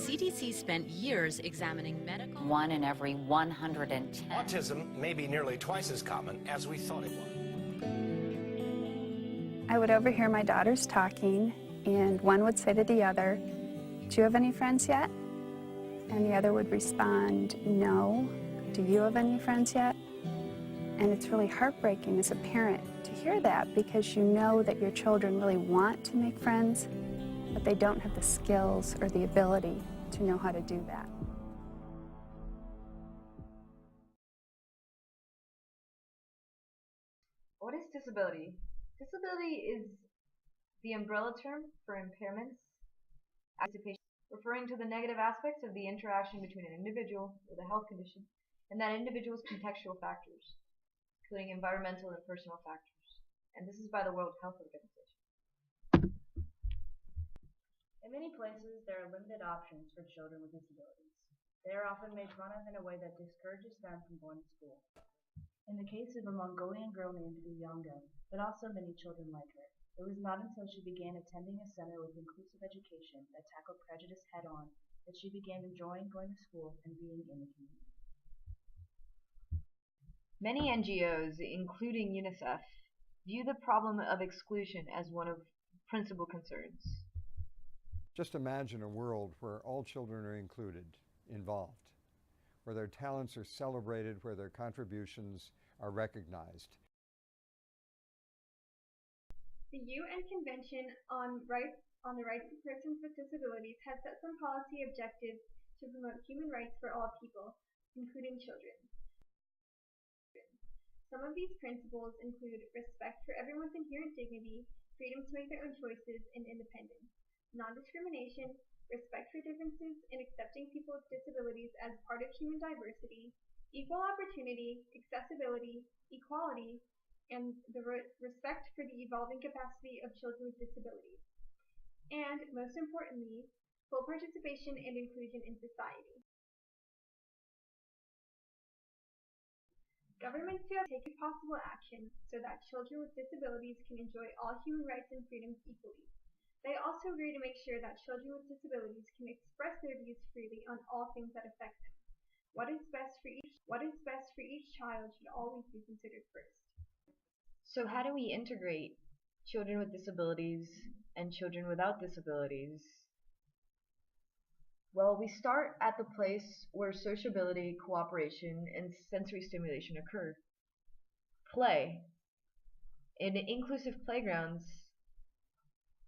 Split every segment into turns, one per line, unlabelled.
CDC spent years examining medical...
1 in every 110.
Autism may be nearly twice as common as we thought it was.
I would overhear my daughters talking, and one would say to the other, "Do you have any friends yet?" And the other would respond, "No. Do you have any friends yet?" And it's really heartbreaking as a parent to hear that, because you know that your children really want to make friends, but they don't have the skills or the ability to know how to do that.
What is disability? Disability is the umbrella term for impairments, referring to the negative aspects of the interaction between an individual with a health condition and that individual's contextual factors, including environmental and personal factors. And this is by the World Health Organization.
In many places, there are limited options for children with disabilities. They are often made fun of in a way that discourages them from going to school. In the case of a Mongolian girl named Uyanga, but also many children like her, it was not until she began attending a center with inclusive education that tackled prejudice head-on that she began enjoying going to school and being in the community.
Many NGOs, including UNICEF, view the problem of exclusion as one of principal concerns.
Just imagine a world where all children are included, involved, where their talents are celebrated, where their contributions are recognized.
The UN Convention on the Rights of Persons with Disabilities has set some policy objectives to promote human rights for all people, including children. Some of these principles include respect for everyone's inherent dignity, freedom to make their own choices, and independence, non-discrimination, respect for differences in accepting people with disabilities as part of human diversity, equal opportunity, accessibility, equality, and the respect for the evolving capacity of children with disabilities. And, most importantly, full participation and inclusion in society. Governments have taken possible action so that children with disabilities can enjoy all human rights and freedoms equally. They also agree to make sure that children with disabilities can express their views freely on all things that affect them. What is best for each child should always be considered first.
So how do we integrate children with disabilities and children without disabilities? Well, we start at the place where sociability, cooperation, and sensory stimulation occur. Play. In inclusive playgrounds,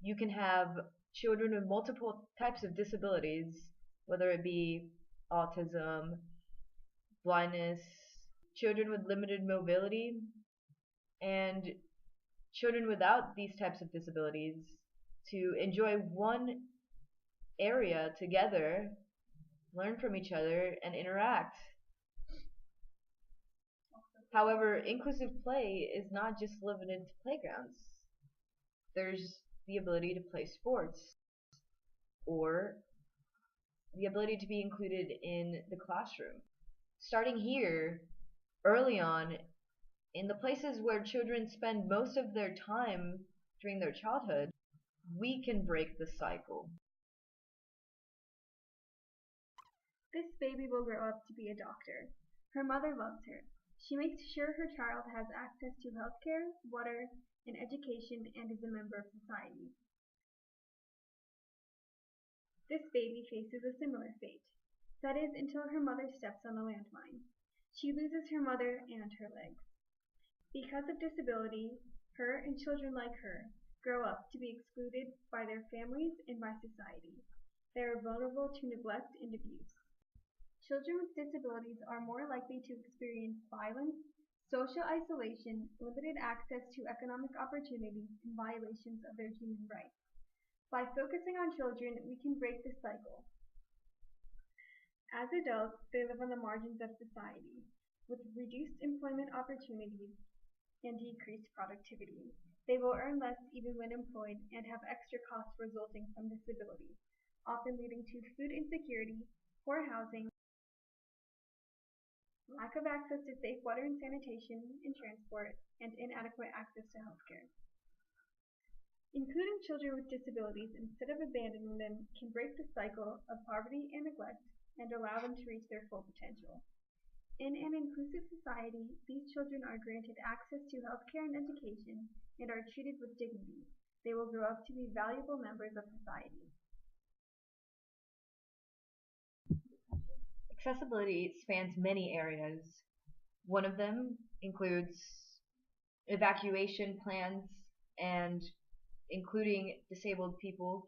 you can have children with multiple types of disabilities, whether it be autism, blindness, children with limited mobility, and children without these types of disabilities to enjoy one area together, learn from each other, and interact. However, inclusive play is not just limited to playgrounds. There's the ability to play sports, or the ability to be included in the classroom. Starting here, early on, in the places where children spend most of their time during their childhood, we can break the cycle.
This baby will grow up to be a doctor. Her mother loves her. She makes sure her child has access to healthcare, water, and education, and is a member of society. This baby faces a similar fate. That is, until her mother steps on a landmine. She loses her mother and her legs. Because of disability, her and children like her grow up to be excluded by their families and by society. They are vulnerable to neglect and abuse. Children with disabilities are more likely to experience violence, social isolation, limited access to economic opportunities, and violations of their human rights. By focusing on children, we can break this cycle. As adults, they live on the margins of society, with reduced employment opportunities and decreased productivity. They will earn less even when employed and have extra costs resulting from disability, often leading to food insecurity, poor housing, lack of access to safe water and sanitation and transport, and inadequate access to healthcare. Including children with disabilities instead of abandoning them can break the cycle of poverty and neglect and allow them to reach their full potential. In an inclusive society, these children are granted access to healthcare and education and are treated with dignity. They will grow up to be valuable members of society.
Accessibility spans many areas. One of them includes evacuation plans and including disabled people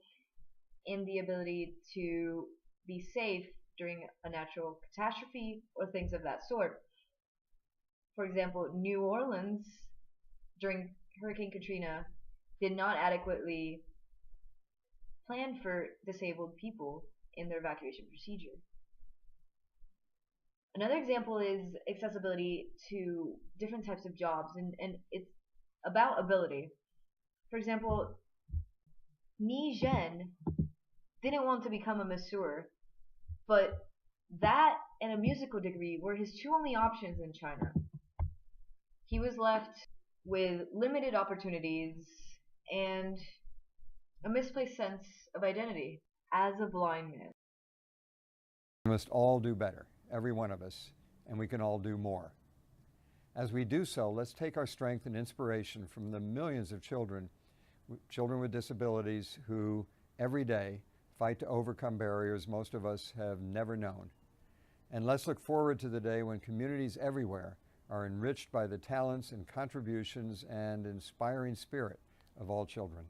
in the ability to be safe during a natural catastrophe or things of that sort. For example, New Orleans during Hurricane Katrina did not adequately plan for disabled people in their evacuation procedure. Another example is accessibility to different types of jobs, and it's about ability. For example, Ni Zhen didn't want to become a masseur, but that and a musical degree were his two only options in China. He was left with limited opportunities and a misplaced sense of identity as a blind man.
We must all do better, every one of us, and we can all do more. As we do so, let's take our strength and inspiration from the millions of children with disabilities who every day fight to overcome barriers most of us have never known. And let's look forward to the day when communities everywhere are enriched by the talents and contributions and inspiring spirit of all children.